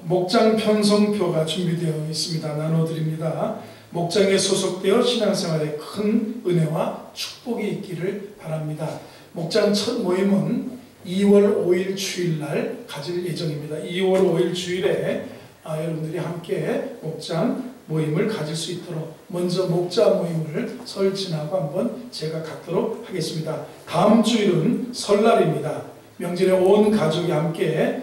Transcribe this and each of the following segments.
목장 편성표가 준비되어 있습니다. 나눠드립니다. 목장에 소속되어 신앙생활에 큰 은혜와 축복이 있기를 바랍니다. 목장 첫 모임은 2월 5일 주일날 가질 예정입니다. 2월 5일 주일에 여러분들이 함께 목장 모임을 가질 수 있도록 먼저 목자 모임을 설 지나고 한번 제가 갖도록 하겠습니다. 다음 주일은 설날입니다. 명절에 온 가족이 함께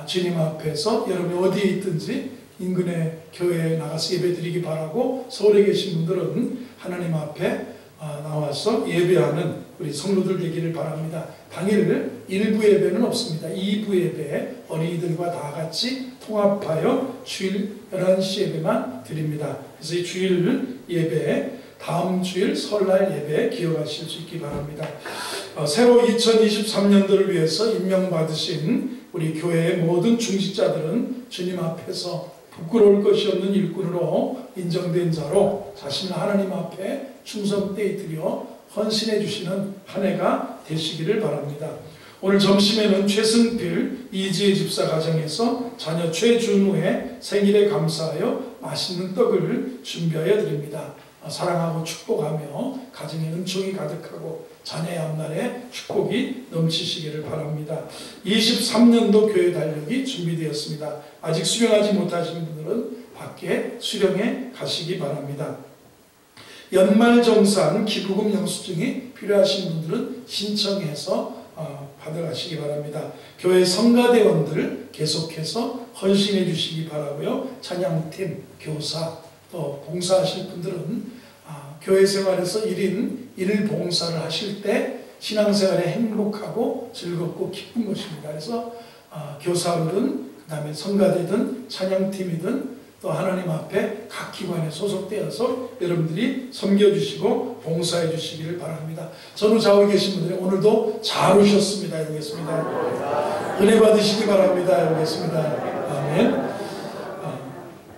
주님 앞에서 여러분이 어디에 있든지 인근의 교회에 나가서 예배드리기 바라고, 서울에 계신 분들은 하나님 앞에 나와서 예배하는 우리 성도들 되기를 바랍니다. 당일 1부 예배는 없습니다. 2부 예배 어린이들과 다 같이 통합하여 주일 11시 예배만 드립니다. 그래서 이 주일 예배, 다음 주일 설날 예배 기억하실 수 있기 바랍니다. 새로 2023년도를 위해서 임명받으신 우리 교회의 모든 중직자들은 주님 앞에서 부끄러울 것이 없는 일꾼으로 인정된 자로 자신을 하나님 앞에 충성되이 드려 헌신해 주시는 한 해가 되시기를 바랍니다. 오늘 점심에는 최승필 이지혜 집사 가정에서 자녀 최준우의 생일에 감사하여 맛있는 떡을 준비하여 드립니다. 사랑하고 축복하며 가정에 은총이 가득하고 자녀의 앞날에 축복이 넘치시기를 바랍니다. 23년도 교회 달력이 준비되었습니다. 아직 수령하지 못하신 분들은 밖에 수령해 가시기 바랍니다. 연말정산 기부금 영수증이 필요하신 분들은 신청해서 받아가시기 바랍니다. 교회 성가대원들 계속해서 헌신해 주시기 바라고요. 찬양팀, 교사, 또 봉사하실 분들은 교회 생활에서 1인 1일 봉사를 하실 때 신앙생활에 행복하고 즐겁고 기쁜 것입니다. 그래서 교사들은, 그 다음에 성가대든 찬양팀이든 또 하나님 앞에 각 기관에 소속되어서 여러분들이 섬겨주시고 봉사해 주시기를 바랍니다. 전후 좌우에 계신 분들이 오늘도 잘 오셨습니다. 여기겠습니다. 은혜 받으시기 바랍니다. 여기겠습니다. 아멘.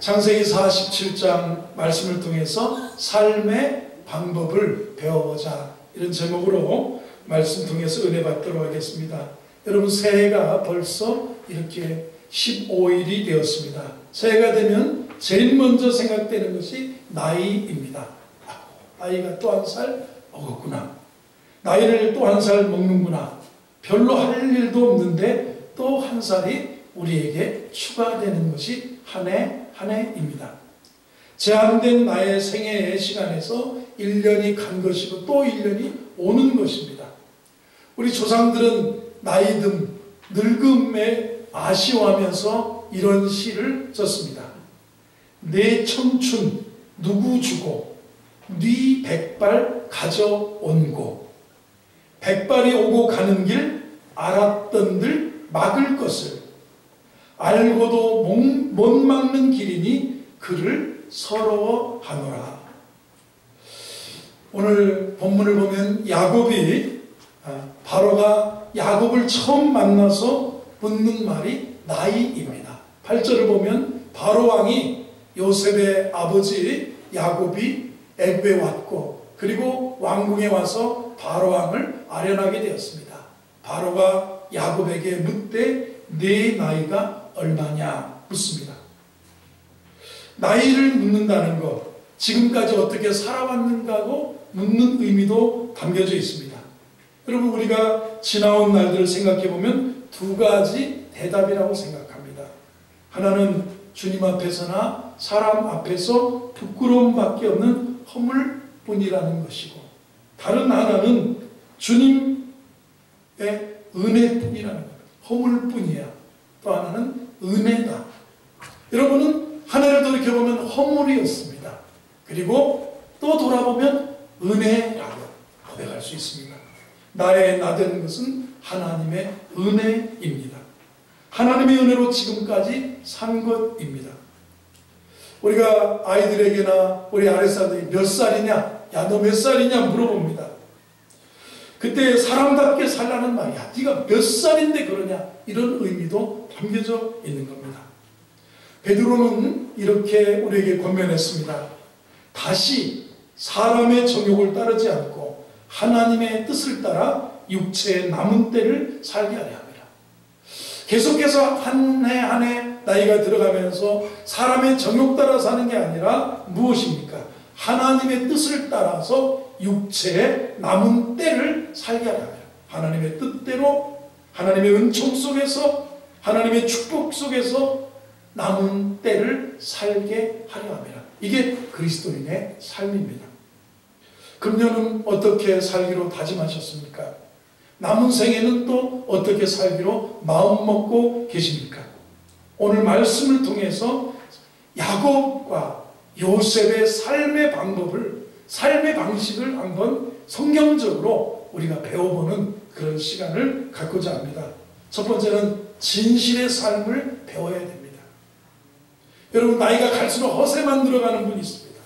창세기 47장 말씀을 통해서 삶의 방법을 배워보자, 이런 제목으로 말씀 통해서 은혜 받도록 하겠습니다. 여러분, 새해가 벌써 이렇게 15일이 되었습니다. 새해가 되면 제일 먼저 생각되는 것이 나이입니다. 나이가 또 한 살 먹었구나. 나이를 또 한 살 먹는구나. 별로 할 일도 없는데 또 한 살이 우리에게 추가되는 것이 한 해입니다. 제한된 나의 생애의 시간에서 1년이 간 것이고 또 1년이 오는 것입니다. 우리 조상들은 나이듦, 늙음에 아쉬워하면서 이런 시를 썼습니다. 내 청춘 누구 주고 네 백발 가져온고, 백발이 오고 가는 길 알았던들 막을 것을 알고도 못 막는 길이니 그를 서러워하노라. 오늘 본문을 보면 바로가 야곱을 처음 만나서 묻는 말이 나이입니다. 8절을 보면 바로왕이 요셉의 아버지 야곱이 애굽에 왔고, 그리고 왕궁에 와서 바로왕을 아련하게 되었습니다. 바로가 야곱에게 묻되 네 나이가 얼마냐 묻습니다. 나이를 묻는다는 것, 지금까지 어떻게 살아왔는가고 묻는 의미도 담겨져 있습니다. 여러분, 우리가 지나온 날들을 생각해 보면 두 가지 대답이라고 생각합니다. 하나는 주님 앞에서나 사람 앞에서 부끄러움밖에 없는 허물뿐이라는 것이고, 다른 하나는 주님의 은혜뿐이라는 것. 허물뿐이야. 또 하나는 은혜다. 여러분은 한 해를 돌이켜보면 허물이었습니다. 그리고 또 돌아보면 은혜라고 고백할 수 있습니다. 나되는 것은 하나님의 은혜입니다. 하나님의 은혜로 지금까지 산 것입니다. 우리가 아이들에게나 우리 아랫사람들이 몇 살이냐, 야 너 몇 살이냐 물어봅니다. 그때 사람답게 살라는 말이야. 네가 몇 살인데 그러냐, 이런 의미도 담겨져 있는 겁니다. 베드로는 이렇게 우리에게 권면했습니다. 다시 사람의 정욕을 따르지 않고 하나님의 뜻을 따라 육체의 남은 때를 살게 하려 합니다. 계속해서 한 해 한 해 나이가 들어가면서 사람의 정욕 따라 사는 게 아니라 무엇입니까? 하나님의 뜻을 따라서 육체의 남은 때를 살게 하라. 하나님의 뜻대로, 하나님의 은총 속에서, 하나님의 축복 속에서 남은 때를 살게 하려 합니다. 이게 그리스도인의 삶입니다. 금년은 어떻게 살기로 다짐하셨습니까? 남은 생에는 또 어떻게 살기로 마음먹고 계십니까? 오늘 말씀을 통해서 야곱과 요셉의 삶의 방법을, 삶의 방식을 한번 성경적으로 우리가 배워보는 그런 시간을 갖고자 합니다. 첫 번째는 진실의 삶을 배워야 됩니다. 여러분, 나이가 갈수록 허세만 들어가는 분이 있습니다.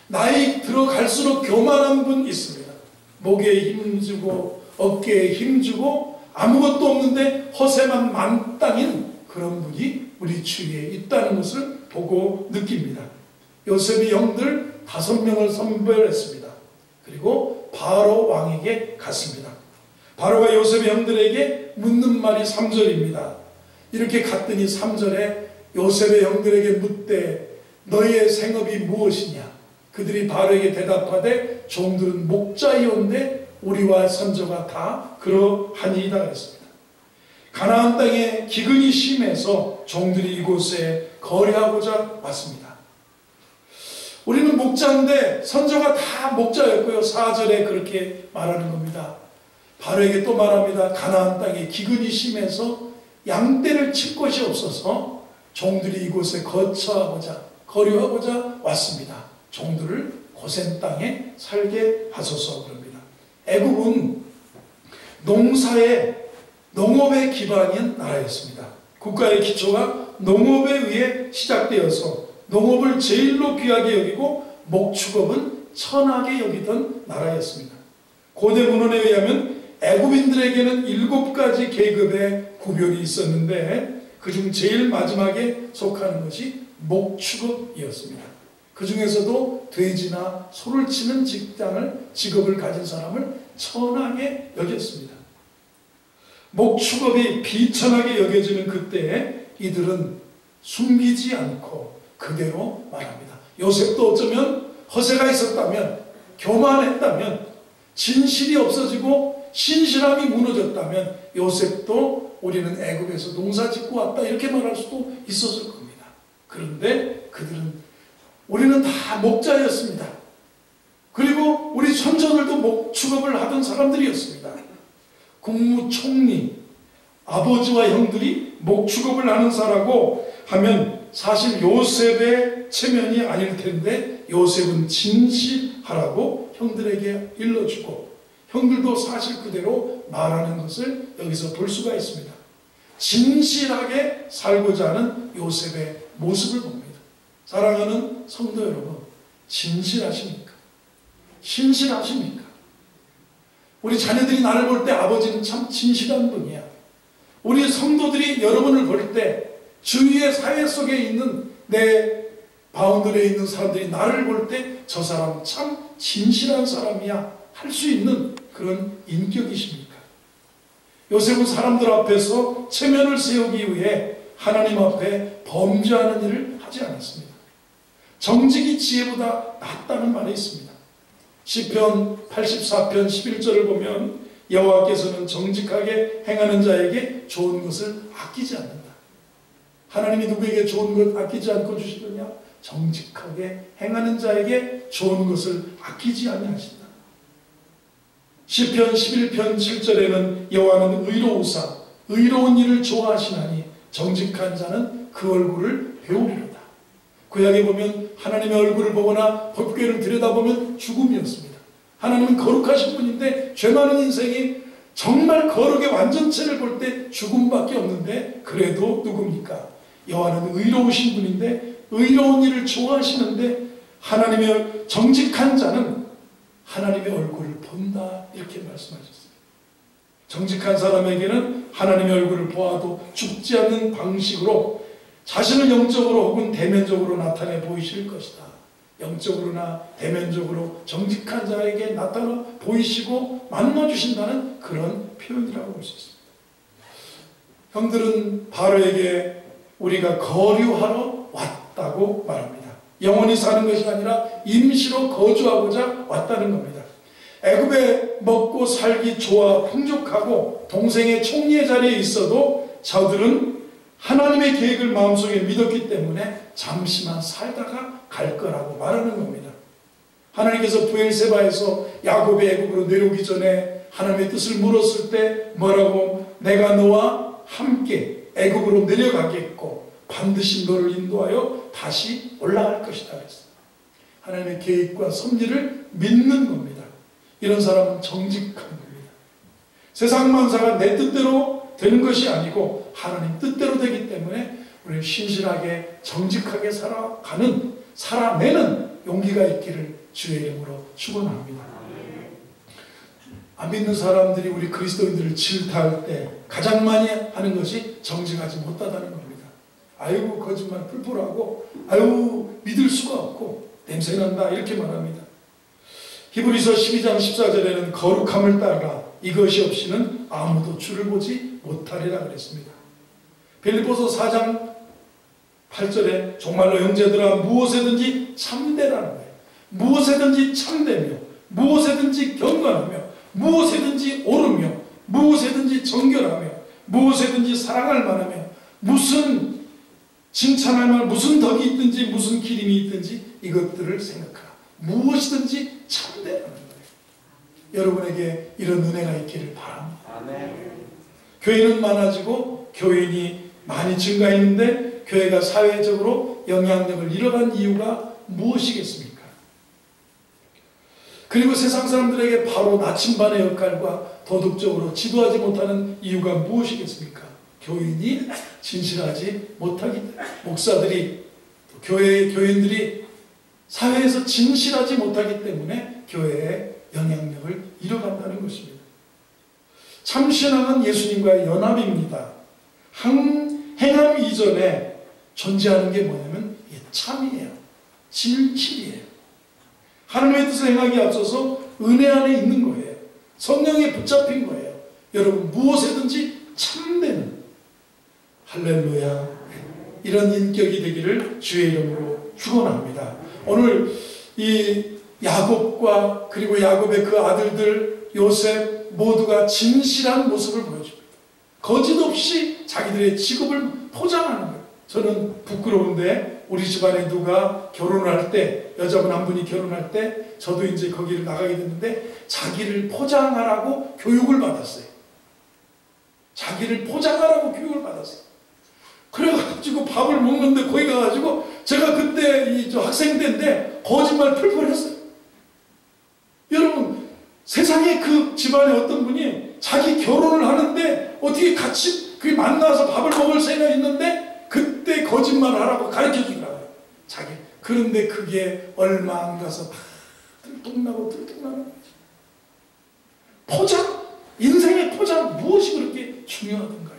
나이 들어갈수록 교만한 분 있습니다. 목에 힘주고 어깨에 힘주고 아무것도 없는데 허세만 만땅인 그런 분이 우리 주위에 있다는 것을 보고 느낍니다. 요셉의 형들 5명을 선별했습니다. 그리고 바로 왕에게 갔습니다. 바로가 요셉의 형들에게 묻는 말이 3절입니다. 이렇게 갔더니 3절에 요셉의 형들에게 묻되 너희의 생업이 무엇이냐? 그들이 바로에게 대답하되 종들은 목자이온데 우리와 선조가 다 그러하니이다 그랬습니다. 가나안 땅에 기근이 심해서 종들이 이곳에 거래하고자 왔습니다. 우리는 목자인데 선조가 다 목자였고요. 4절에 그렇게 말하는 겁니다. 바로에게 또 말합니다. 가나안 땅에 기근이 심해서 양떼를 칠 곳이 없어서 종들이 이곳에 거류하고자 왔습니다. 종들을 고센 땅에 살게 하소서 그럽니다. 애굽은 농업의 기반인 나라였습니다. 국가의 기초가 농업에 의해 시작되어서 농업을 제일로 귀하게 여기고 목축업은 천하게 여기던 나라였습니다. 고대 문헌에 의하면 애굽인들에게는 7가지 계급의 구별이 있었는데 그중 제일 마지막에 속하는 것이 목축업이었습니다. 그 중에서도 돼지나 소를 치는 직업을 가진 사람을 천하게 여겼습니다. 목축업이 비천하게 여겨지는 그때에 이들은 숨기지 않고 그대로 말합니다. 요셉도 어쩌면 허세가 있었다면, 교만했다면, 진실이 없어지고 신실함이 무너졌다면 요셉도 우리는 애굽에서 농사 짓고 왔다 이렇게 말할 수도 있었을 겁니다. 그런데 그들은 우리는 다 목자였습니다. 그리고 우리 선조들도 목축업을 하던 사람들이었습니다. 국무총리, 아버지와 형들이 목축업을 하는 사라고 하면 사실 요셉의 체면이 아닐 텐데 요셉은 진실하라고 형들에게 일러주고 형들도 사실 그대로 말하는 것을 여기서 볼 수가 있습니다. 진실하게 살고자 하는 요셉의 모습을 봅니다. 사랑하는 성도 여러분, 진실하십니까? 신실하십니까? 우리 자녀들이 나를 볼 때 아버지는 참 진실한 분이야. 우리 성도들이 여러분을 볼 때 주위의 사회 속에 있는 내 바운더리에 있는 사람들이 나를 볼 때 저 사람 참 진실한 사람이야 할 수 있는 그런 인격이십니까? 요셉은 사람들 앞에서 체면을 세우기 위해 하나님 앞에 범죄하는 일을 하지 않았습니다. 정직이 지혜보다 낫다는 말이 있습니다. 시편 84편 11절을 보면 여호와께서는 정직하게 행하는 자에게 좋은 것을 아끼지 않는다. 하나님이 누구에게 좋은 것 아끼지 않고 주시느냐? 정직하게 행하는 자에게 좋은 것을 아끼지 아니하신다. 시편 11편 7절에는 여호와는 의로우사 의로운 일을 좋아하시나니 정직한 자는 그 얼굴을 배우리로다. 구약에 보면 하나님의 얼굴을 보거나 법궤를 들여다보면 죽음이었습니다. 하나님은 거룩하신 분인데 죄 많은 인생이 정말 거룩의 완전체를 볼 때 죽음밖에 없는데 그래도 누굽니까? 여호와는 의로우신 분인데 의로운 일을 좋아하시는데 하나님의 정직한 자는 하나님의 얼굴을 본다 이렇게 말씀하셨어요. 정직한 사람에게는 하나님의 얼굴을 보아도 죽지 않는 방식으로 자신을 영적으로 혹은 대면적으로 나타내 보이실 것이다. 영적으로나 대면적으로 정직한 자에게 나타나 보이시고 만나주신다는 그런 표현이라고 볼 수 있습니다. 형들은 바로에게 우리가 거류하러 왔다고 말합니다. 영원히 사는 것이 아니라 임시로 거주하고자 왔다는 겁니다. 애굽에 먹고 살기 좋아 풍족하고 동생의 총리의 자리에 있어도 저들은 하나님의 계획을 마음속에 믿었기 때문에 잠시만 살다가 갈 거라고 말하는 겁니다. 하나님께서 브엘세바에서 야곱의 애굽으로 내려오기 전에 하나님의 뜻을 물었을 때 뭐라고? 내가 너와 함께 애굽으로 내려가겠고 반드시 너를 인도하여 다시 올라갈 것이다 그랬어요. 하나님의 계획과 섭리를 믿는 겁니다. 이런 사람은 정직한 겁니다. 세상 만사가 내 뜻대로 되는 것이 아니고 하나님 뜻대로 되기 때문에 우리는 신실하게 정직하게 살아내는 용기가 있기를 주의 이름으로 축원합니다. 안 믿는 사람들이 우리 그리스도인들을 질타할 때 가장 많이 하는 것이 정직하지 못하다는 겁니다. 아이고 거짓말 풀풀하고 아이고 믿을 수가 없고 냄새난다 이렇게 말합니다. 히브리서 12장 14절에는 거룩함을 따라 이것이 없이는 아무도 주를 보지 못하리라 그랬습니다. 빌립보서 4장 8절에 정말로 형제들아 무엇에든지 참되라는 거예요. 무엇에든지 참되며 무엇에든지 경건하며 무엇에든지 옳으며 무엇에든지 정결하며 무엇에든지 사랑할 만하며 무슨 칭찬할 만 무슨 덕이 있든지 무슨 기림이 있든지 이것들을 생각하라. 무엇이든지 참되라는 거예요. 여러분에게 이런 은혜가 있기를 바랍니다. 아멘. 교회는 많아지고 교인이 많이 증가했는데 교회가 사회적으로 영향력을 잃어간 이유가 무엇이겠습니까? 그리고 세상 사람들에게 바로 나침반의 역할과 도덕적으로 지도하지 못하는 이유가 무엇이겠습니까? 교인이 진실하지 못하기 때문에 목사들이 교인들이 사회에서 진실하지 못하기 때문에 교회의 영향력을 잃어간다는 것입니다. 참신앙은 예수님과의 연합입니다. 행함 이전에 존재하는 게 뭐냐면 참이에요. 진실이에요. 하나님의 뜻을 행하기에 앞서서 은혜 안에 있는 거예요. 성령에 붙잡힌 거예요. 여러분 무엇에든지 참되는 할렐루야 이런 인격이 되기를 주의 이름으로 축원합니다. 오늘 이 야곱과 그리고 야곱의 그 아들들 요셉 모두가 진실한 모습을 보여줍니다. 거짓 없이 자기들의 직업을 포장하는 거예요. 저는 부끄러운데 우리 집안에 누가 결혼할 때 여자분 한 분이 결혼할 때 저도 이제 거기를 나가게 됐는데 자기를 포장하라고 교육을 받았어요. 자기를 포장하라고 교육을 받았어요. 그래가지고 밥을 먹는데 거기 가가지고 제가 그때 저 학생 때인데 거짓말 풀풀 했어요. 여러분 세상에 그 집안에 어떤 분이 자기 결혼을 하는데 어떻게 같이 만나서 밥을 먹을 생각이 있는데 그때 거짓말을 하라고 가르쳐주더라고요. 자기. 그런데 그게 얼마 안 가서 들통나고 들통나는 거죠. 포장, 인생의 포장 무엇이 그렇게 중요하던가요?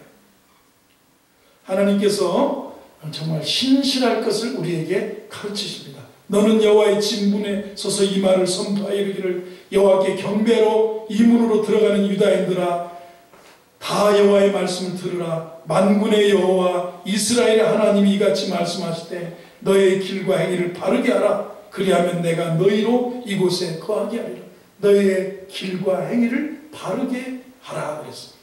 하나님께서 정말 신실할 것을 우리에게 가르치십니다. 너는 여호와의 진문에 서서 이 말을 선포하여 이르기를 여호와께 경배로 이 문으로 들어가는 유다인들아 다 여호와의 말씀을 들으라. 만군의 여호와 이스라엘의 하나님이 이같이 말씀하시되 너의 길과 행위를 바르게 하라. 그리하면 내가 너희로 이곳에 거하게 하리라. 너의 길과 행위를 바르게 하라 그랬습니다.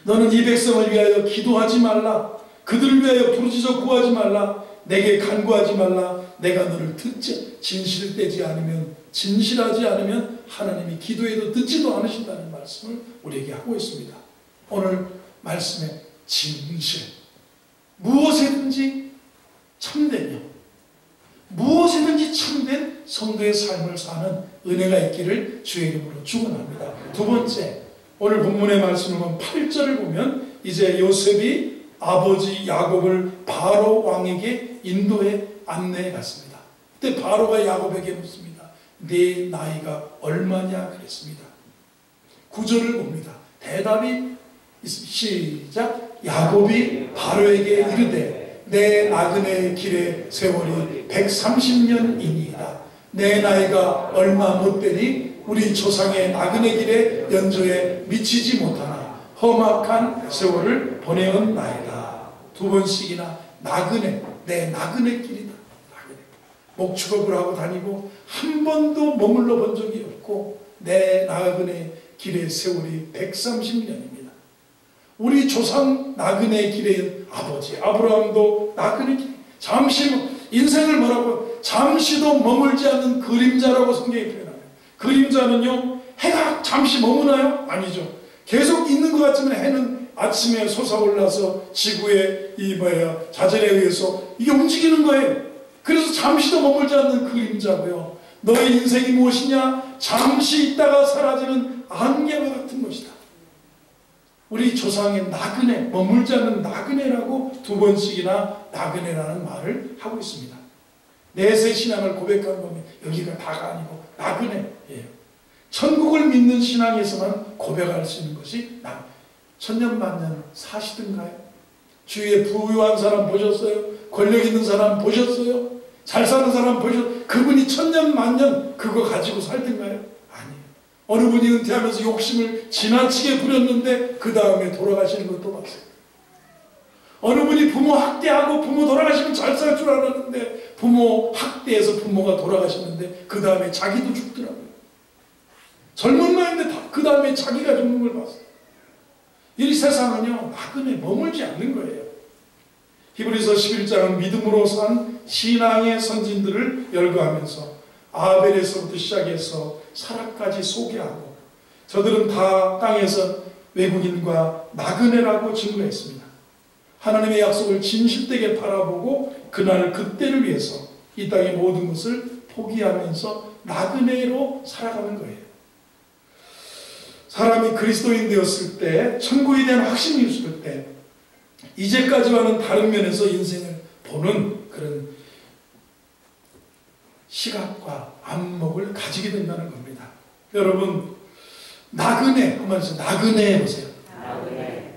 너는 이 백성을 위하여 기도하지 말라. 그들을 위하여 부르짖어 구하지 말라. 내게 간구하지 말라. 내가 너를 듣지 진실되지 않으면 진실하지 않으면 하나님이 기도해도 듣지도 않으신다는 말씀을 우리에게 하고 있습니다. 오늘 말씀에 진실 무엇에든지 참되며 무엇에든지 참된 성도의 삶을 사는 은혜가 있기를 주의 이름으로 축원합니다. 두 번째 오늘 본문의 말씀을 보면 8절을 보면 이제 요셉이 아버지 야곱을 바로 왕에게 인도해 안내해 갔습니다. 그때 바로가 야곱에게 묻습니다. 네 나이가 얼마냐 그랬습니다. 9절을 봅니다. 대답이 시작. 야곱이 바로에게 이르되 내 나그네의 길의 세월이 130년이니이다. 내 나이가 얼마 못되니 우리 조상의 나그네 길의 연조에 미치지 못하나 험악한 세월을 보내온 나이다. 두 번씩이나 나그네, 내 나그네 길이다. 나그네. 목축업을 하고 다니고 한 번도 머물러 본 적이 없고 내 나그네 길의 세월이 130년입니다. 우리 조상 나그네 길의 아버지 아브라함도 나그네 길, 잠시 인생을 뭐라고 잠시도 머물지 않는 그림자라고 성경이 표현합니다. 그림자는요, 해가 잠시 머무나요? 아니죠. 계속 있는 것 같지만 해는 아침에 솟아올라서 지구의 자전에 의해서 이게 움직이는 거예요. 그래서 잠시도 머물지 않는 그림자고요. 너의 인생이 무엇이냐? 잠시 있다가 사라지는 안개와 같은 것이다. 우리 조상의 나그네, 머물지 않는 나그네라고 두 번씩이나 나그네라는 말을 하고 있습니다. 내세 신앙을 고백한 거면 여기가 다가 아니고 나그네예요. 천국을 믿는 신앙에서만 고백할 수 있는 것이 천년만년 사시든가요? 주위에 부유한 사람 보셨어요? 권력 있는 사람 보셨어요? 잘 사는 사람 보셨어요? 그분이 천년만년 그거 가지고 살든가요? 아니에요. 어느 분이 은퇴하면서 욕심을 지나치게 부렸는데 그 다음에 돌아가시는 것도 봤어요. 어느 분이 부모 학대하고 부모 돌아가시면 잘 살 줄 알았는데 부모 학대해서 부모가 돌아가셨는데 그 다음에 자기도 죽더라고요. 젊은 나이인데 그 다음에 자기가 죽는 걸 봤어요. 이 세상은요, 나그네 머물지 않는 거예요. 히브리서 11장은 믿음으로 산 신앙의 선진들을 열거하면서 아벨에서부터 시작해서 사라까지 소개하고 저들은 다 땅에서 외국인과 나그네라고 증거했습니다. 하나님의 약속을 진실되게 바라보고 그날 그때를 위해서 이 땅의 모든 것을 포기하면서 나그네로 살아가는 거예요. 사람이 그리스도인 되었을 때, 천국에 대한 확신이 있을 때 이제까지와는 다른 면에서 인생을 보는 그런 시각과 안목을 가지게 된다는 겁니다. 여러분, 나그네 한번 해서 나그네 해보세요.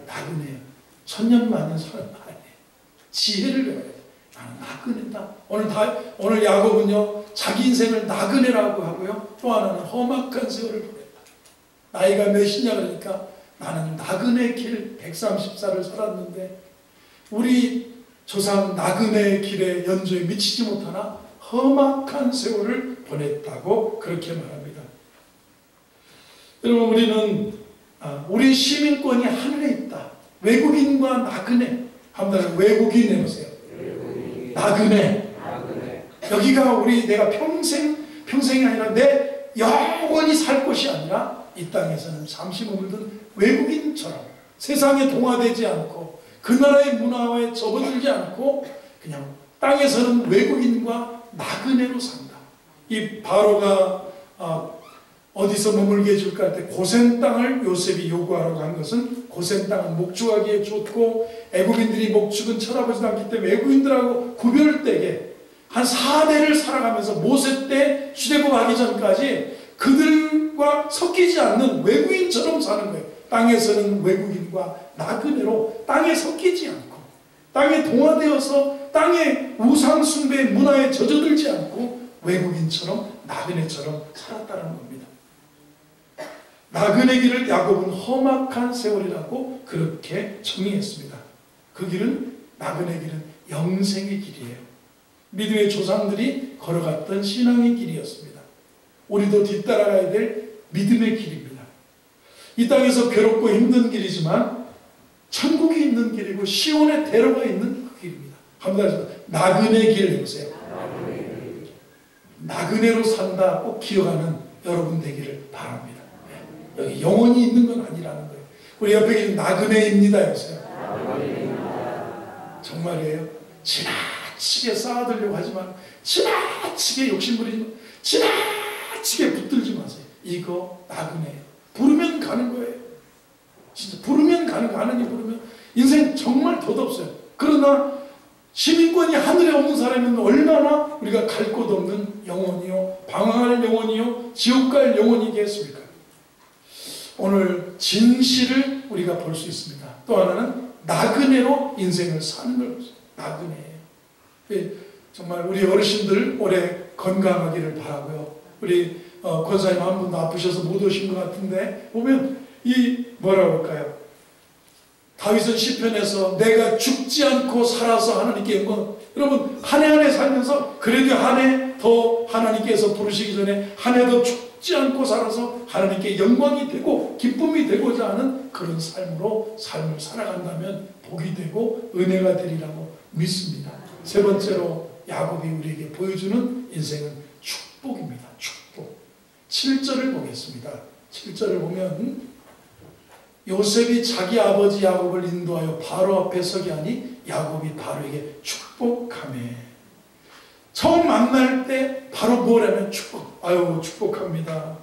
나그네. 천년만년 사는 나그네. 지혜를 배워야 돼. 나는 나그네다. 오늘 야곱은요, 자기 인생을 나그네라고 하고요, 또 하나는 험악한 세월을 보냈다. 나이가 몇이냐 그러니까 나는 나그네 길 130살을 살았는데 우리 조상 나그네 길의 연조에 미치지 못하나 험악한 세월을 보냈다고 그렇게 말합니다. 여러분, 우리 시민권이 하늘에 있다. 외국인과 나그네. 한번 외국인 해보세요. 나그네. 여기가 내가 평생이 아니라 내 영원히 살 곳이 아니라 이 땅에서는 잠시 머물던 외국인처럼 세상에 동화되지 않고 그 나라의 문화에 접어들지 않고 그냥 땅에서는 외국인과 나그네로 산다. 이 바로가 어디서 머물게 해줄까 할 때 고센 땅을 요셉이 요구하러 간 것은 고센 땅은 목축하기에 좋고 애국인들이 목축은 쳐다보지 않기 때문에 외국인들하고 구별되게 한 4대를 살아가면서 모세 때 출애굽하기 전까지 그들과 섞이지 않는 외국인처럼 사는 거예요. 땅에서는 외국인과 나그네로 땅에 섞이지 않고 땅에 동화되어서 땅의 우상 숭배 문화에 젖어들지 않고 외국인처럼 나그네처럼 살았다는 겁니다. 나그네 길을 야곱은 험악한 세월이라고 그렇게 정의했습니다. 그 길은, 나그네 길은 영생의 길이에요. 믿음의 조상들이 걸어갔던 신앙의 길이었습니다. 우리도 뒤따라가야 될 믿음의 길입니다. 이 땅에서 괴롭고 힘든 길이지만 천국이 있는 길이고 시온의 대로가 있는 그 길입니다. 한번 다시 나그네 길 해보세요. 나그네로 산다 꼭 기억하는 여러분 되기를 바랍니다. 여기 영원히 있는 건 아니라는 거예요. 우리 옆에 계신 나그네입니다 해보세요. 정말이에요. 지나치게 쌓아두려고 하지만 지나치게 욕심부리지 지나치게 붙들지 마세요. 이거 나그네예요. 부르면 가는 거예요. 진짜 부르면 가는 거. 하느님 부르면 인생 정말 덧없어요. 그러나 시민권이 하늘에 없는 사람은 얼마나 우리가 갈 곳 없는 영혼이요, 방황할 영혼이요, 지옥 갈 영혼이겠습니까? 오늘 진실을 우리가 볼 수 있습니다. 또 하나는 나그네로 인생을 사는 걸 보세요. 나그네예요. 정말 우리 어르신들 올해 건강하기를 바라고요. 우리 권사님 한 분도 아프셔서 못 오신 것 같은데 보면 이 뭐라고 할까요? 다윗은 시편에서 내가 죽지 않고 살아서 하나님께 영광. 여러분 한 해 한 해 살면서 그래도 한 해 더 하나님께서 부르시기 전에 한 해 더 죽지 않고 살아서 하나님께 영광이 되고 기쁨이 되고자 하는 그런 삶으로 삶을 살아간다면 복이 되고 은혜가 되리라고 믿습니다. 세 번째로 야곱이 우리에게 보여주는 인생은 축복입니다. 축복. 7절을 보겠습니다. 7절을 보면 요셉이 자기 아버지 야곱을 인도하여 바로 앞에 서게 하니 야곱이 바로에게 축복하매. 처음 만날 때 바로 뭐라면 축복. 아유 축복합니다.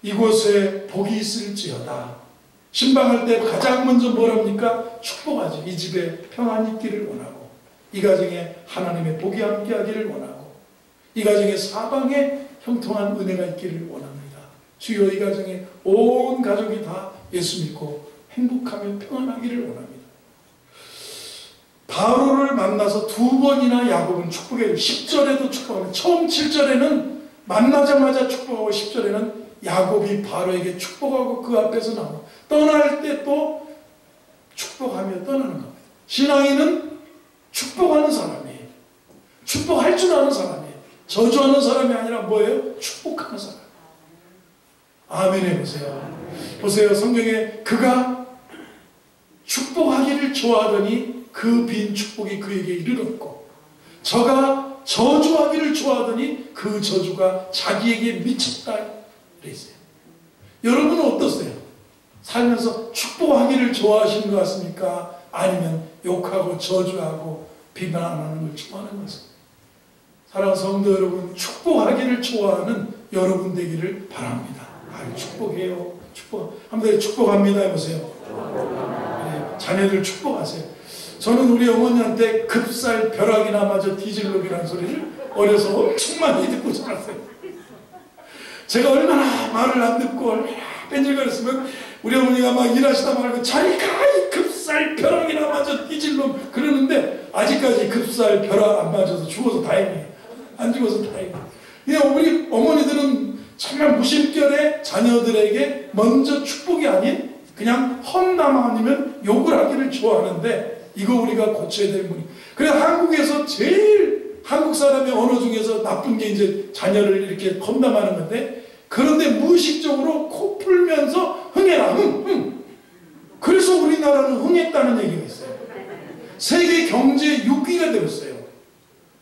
이곳에 복이 있을지어다. 신방할 때 가장 먼저 뭐랍니까? 축복하지. 이 집에 평안이 있기를 원하고 이 가정에 하나님의 복이 함께하기를 원하고 이 가정에 사방에 형통한 은혜가 있기를 원합니다. 주여 이 가정에 온 가족이 다 예수 믿고 행복하며 평안하기를 원합니다. 바로를 만나서 두 번이나 야곱은 축복해요. 10절에도 축복합니다. 처음 7절에는 만나자마자 축복하고 10절에는 야곱이 바로에게 축복하고 그 앞에서 나오고 떠날 때 또 축복하며 떠나는 겁니다. 신앙인은 축복하는 사람이에요. 축복할 줄 아는 사람이에요. 저주하는 사람이 아니라 뭐예요? 축복하는 사람. 아멘 해보세요. 보세요. 성경에 그가 축복하기를 좋아하더니 그 빈 축복이 그에게 이르렀고 저가 저주하기를 좋아하더니 그 저주가 자기에게 미쳤다 그랬어요. 여러분은 어떠세요? 살면서 축복하기를 좋아하시는 것 같습니까? 아니면 욕하고 저주하고 비난하는 걸 좋아하는 것입니다. 사랑하는 성도 여러분, 축복하기를 좋아하는 여러분 되기를 바랍니다. 아유, 축복해요. 축복. 한번 축복합니다 해보세요. 네, 자녀들 축복하세요. 저는 우리 어머니한테 급살 벼락이나 마저 뒤질놈이라는 소리를 어려서 엄청 많이 듣고 자랐어요. 제가 얼마나 말을 안 듣고 얼마나 뺀질거렸으면 우리 어머니가 막 일하시다 말고 자기가 이 급살 벼락이나 마저 뒤질놈 그러는데 아직까지 급살 벼락 안 맞아서 죽어서 다행이에요. 안 죽어서 다행이에요. 그냥 우리 어머니들은 정말 무심결에 자녀들에게 먼저 축복이 아닌 그냥 험담 아니면 욕을 하기를 좋아하는데 이거 우리가 고쳐야 될 문이. 그래 한국에서 제일 한국 사람의 언어 중에서 나쁜 게 이제 자녀를 이렇게 험담하는 건데 그런데 무의식적으로 코 풀면서 흥해라 흥. 그래서 우리나라는 흥했다는 얘기가 있어요. 세계 경제 6위가 되었어요.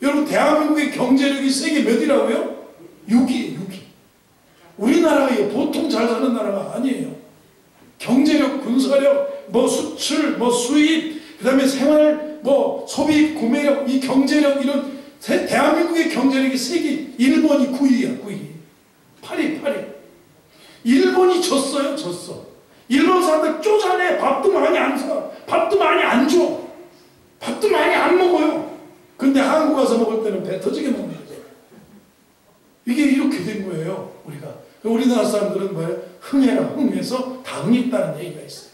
여러분 대한민국의 경제력이 세계 몇이라고요? 6위. 우리나라가 보통 잘 사는 나라가 아니에요. 경제력, 군사력, 뭐 수출, 뭐 수입, 그 다음에 생활, 뭐 소비, 구매력, 이 경제력 이런 대한민국의 경제력이 세계 일본이 9위야 9위. 8위. 일본이 졌어요. 일본 사람들 쪼잔해. 밥도 많이 안 사. 밥도 많이 안 줘. 밥도 많이 안 먹어요. 근데 한국 가서 먹을 때는 배 터지게 먹는 거죠. 이게 이렇게 된 거예요. 우리나라 사람들은 뭐예요? 흥해라 흥해서 다 흥했다는 얘기가 있어요.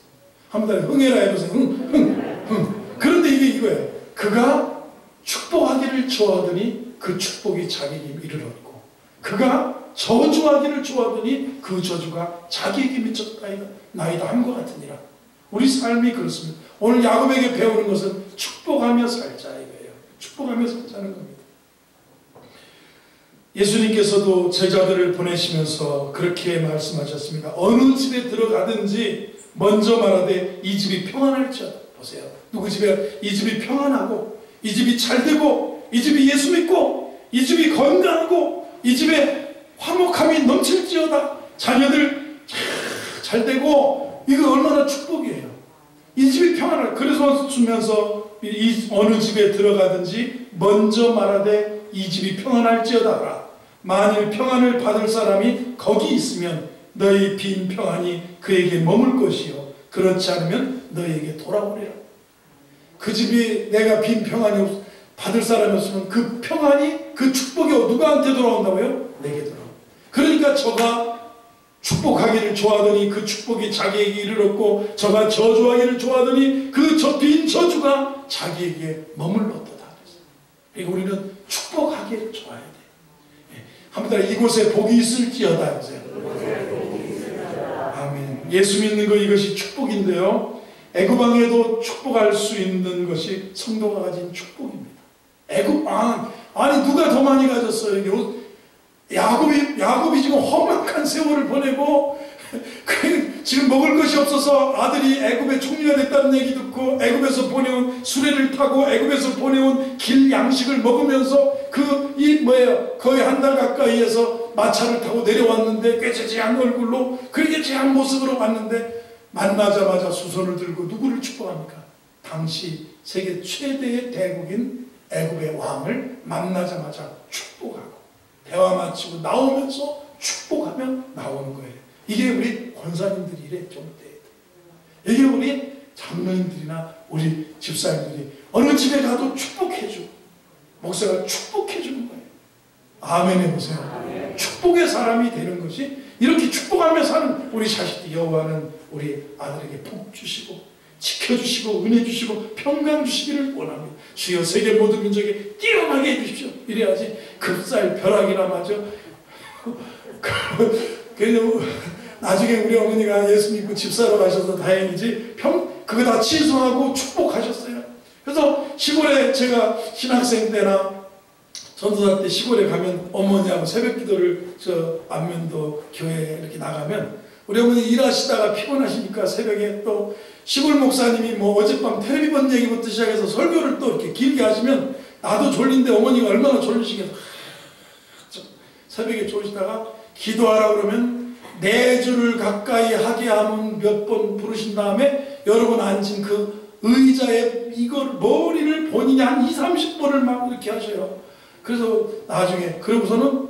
한번 흥해라 해보세요. 흥. 그런데 이게 이거예요. 그가 축복하기를 좋아하더니 그 축복이 자기에게 이르렀고 그가 저주하기를 좋아하더니 그 저주가 자기에게 미쳤나이다 함과 같으니라. 우리 삶이 그렇습니다. 오늘 야곱에게 배우는 것은 축복하며 살자 이거예요. 축복하며 살자는 겁니다. 예수님께서도 제자들을 보내시면서 그렇게 말씀하셨습니다. 어느 집에 들어가든지 먼저 말하되 이 집이 평안할지어다. 보세요. 누구 집에 이 집이 평안하고 이 집이 잘되고 이 집이 예수 믿고 이 집이 건강하고 이 집에 화목함이 넘칠지어다. 자녀들 잘되고 이거 얼마나 축복이에요. 이 집이 평안할. 그래서 주면서 이 어느 집에 들어가든지 먼저 말하되 이 집이 평안할지어다 하라. 만일 평안을 받을 사람이 거기 있으면 너희 빈 평안이 그에게 머물 것이요 그렇지 않으면 너희에게 돌아오리라. 그 집이 내가 빈 평안이 받을 사람이 없으면 그 평안이 그 축복이 누구한테 돌아온다고요? 내게 돌아온다. 그러니까 저가 축복하기를 좋아하더니 그 축복이 자기에게 이르렀고 저가 저주하기를 좋아하더니 그 빈 저주가 자기에게 머물렀도다. 그리고 우리는 축복하기를 좋아해야 돼. 한번 이곳에 복이 있을지어다. 아멘. 예수 믿는 거 이것이 축복인데요. 애굽 왕에도 축복할 수 있는 것이 성도가 가진 축복입니다. 애굽 왕, 아니 누가 더 많이 가졌어요? 야곱이 지금 험악한 세월을 보내고 지금 먹을 것이 없어서 아들이 애굽의 총리가 됐다는 얘기 듣고 애굽에서 보내온 수레를 타고 애굽에서 보내온 길 양식을 먹으면서 거의 한 달 가까이에서 마차를 타고 내려왔는데 꾀죄죄한 얼굴로 꾀죄죄한 모습으로 왔는데 만나자마자 수선을 들고 누구를 축복합니까? 당시 세계 최대의 대국인 애굽의 왕을 만나자마자 축복하고 대화 마치고 나오면서 축복하며 나오는 거예요. 이게 우리 권사님들이 이랬죠. 이게 우리 장로님들이나 우리 집사님들이 어느 집에 가도 축복해주고 목사가 축복해주는 거예요. 아멘 해보세요. 아멘. 축복의 사람이 되는 것이 이렇게 축복하며 사는 우리 자식들 여호와는 우리 아들에게 복 주시고 지켜주시고 은혜 주시고 평강 주시기를 원합니다. 주여 세계 모든 민족에 뛰어나게 해주십시오. 이래야지 급살 벼락이나 맞아. 나중에 우리 어머니가 예수 믿고 집사로 가셔서 다행이지 그거 다 취소하고 축복하셨어요. 그래서 시골에 제가 신학생 때나 전도사 때 시골에 가면 어머니하고 새벽기도를 안면도 교회에 이렇게 나가면 우리 어머니 일하시다가 피곤하시니까 새벽에 또 시골 목사님이 어젯밤 텔레비 본 얘기부터 시작해서 설교를 또 이렇게 길게 하시면 나도 졸린데 어머니가 얼마나 졸리시겠어. 새벽에 졸리시다가 기도하라 그러면 4주를 가까이 하게 하면 몇 번 부르신 다음에 여러분 앉은 그 의자에 이걸 머리를 본인이 한 20-30번을 막 이렇게 하셔요. 그래서 나중에 그러고서는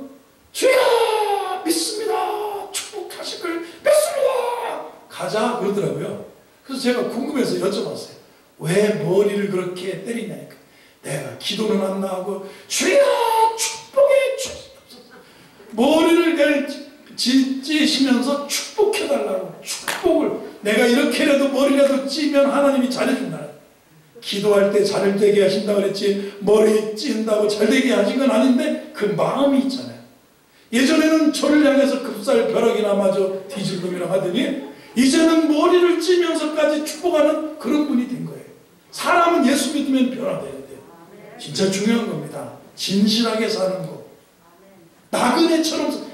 주여 믿습니다. 축복하실 걸 믿습니다. 가자 그러더라고요. 그래서 제가 궁금해서 여쭤봤어요. 왜 머리를 그렇게 때리냐니까. 내가 기도는 안 나오고 주여 축복해 주옵소서. 머리를 찌시면서 축복해달라고. 축복을 내가 이렇게라도 머리라도 찌면 하나님이 잘해준다. 기도할 때 잘 되게 하신다고 그랬지 머리 찐다고 잘 되게 하신 건 아닌데 그 마음이 있잖아요. 예전에는 저를 향해서 급살 벼락이나 마저 뒤질 놈이라고 하더니 이제는 머리를 찌면서까지 축복하는 그런 분이 된 거예요. 사람은 예수 믿으면 변화돼야 돼요. 진짜 중요한 겁니다. 진실하게 사는 거. 나그네처럼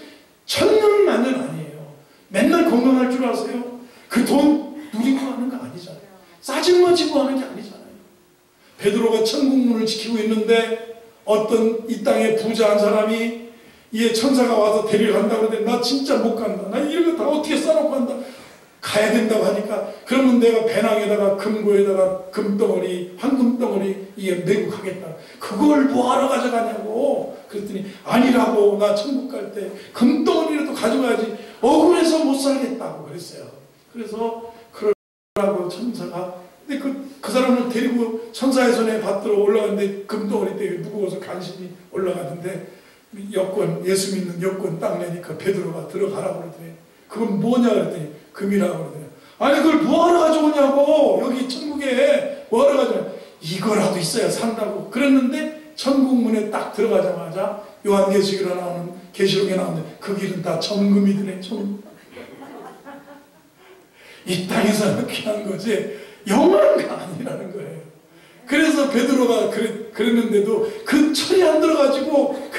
천년만년 아니에요. 맨날 건강할 줄 아세요? 그 돈 누리고 하는 거 아니잖아요. 싸증머지고 하는 게 아니잖아요. 베드로가 천국문을 지키고 있는데 어떤 이 땅에 부자 한 사람이 이 천사가 와서 데려간다고 하는데 나 진짜 못 간다. 나 이런 거 다 어떻게 싸놓고 간다. 가야 된다고 하니까 그러면 내가 배낭에다가 금고에다가 금덩어리 황금덩어리 이게 메고 가겠다. 그걸 뭐하러 가져가냐고. 그랬더니 아니라고. 나 천국 갈 때 금덩어리라도 가져가야지. 억울해서 못 살겠다고 그랬어요. 그래서 그러라고 천사가 근데 그 사람을 데리고 천사의 손에 받들어 올라갔는데 금덩어리 때문에 무거워서 간신히 올라가는데 여권 예수 믿는 여권 딱 내니까 베드로가 들어가라고 그러더니 그건 뭐냐 그랬더니 금이라고 그러더니 아니 그걸 뭐하러 가져오냐고. 여기 천국에 뭐하러 가져오냐. 이거라도 있어야 산다고 그랬는데 천국문에 딱 들어가자마자 요한계시록에 나오는 계시록에 나오는데 그 길은 다 정금이더래. 정금. 이 땅에서는 귀한 거지 영원한 게 아니라는 거예요. 그래서 베드로가 그랬는데도 그 철이 안 들어가지고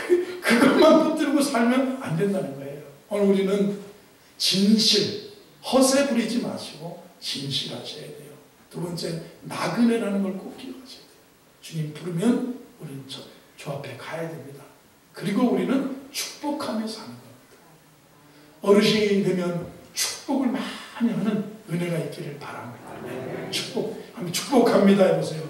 그것만 붙들고 살면 안 된다는 거예요. 오늘 우리는 진실, 허세 부리지 마시고 진실하셔야 돼요. 두 번째, 나그네라는 걸 꼭 기억하셔야 돼요. 주님 부르면 우리는 저 앞에 가야 됩니다. 그리고 우리는 축복하며 사는 겁니다. 어르신이 되면 축복을 많이 하는 은혜가 있기를 바랍니다. 네. 축복합니다 해보세요.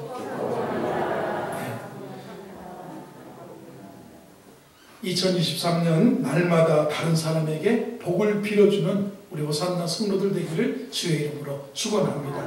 네. 2023년 날마다 다른 사람에게 복을 빌어주는 우리 호산나 성도들 되기를 주의 이름으로 축원합니다.